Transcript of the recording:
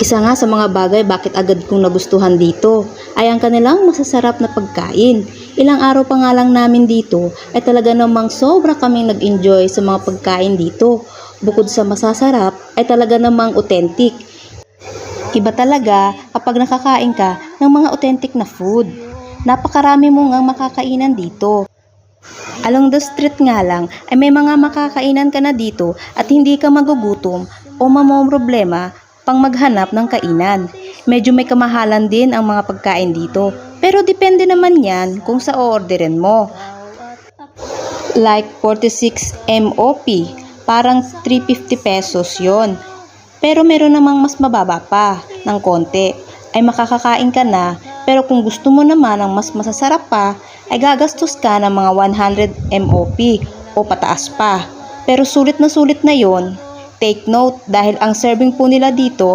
Isa nga sa mga bagay bakit agad kong nagustuhan dito ay ang kanilang masasarap na pagkain. Ilang araw pa nga lang namin dito ay talaga namang sobra kaming nag-enjoy sa mga pagkain dito. Bukod sa masasarap ay talaga namang authentic. Iba talaga kapag nakakain ka ng mga authentic na food. Napakarami mo ngang makakainan dito. Along the street nga lang ay may mga makakainan ka na dito at hindi ka magugutom o mamomroblema pang maghanap ng kainan. Medyo may kamahalan din ang mga pagkain dito, pero depende naman yan kung sa orderin mo. Like 46 MOP, parang 350 pesos yon. Pero meron namang mas mababa pa ng konti, ay makakakain ka na. Pero kung gusto mo naman ng mas masasarap pa, ay gagastos ka ng mga 100 MOP o pataas pa. Pero sulit na yon. Take note dahil ang serving po nila dito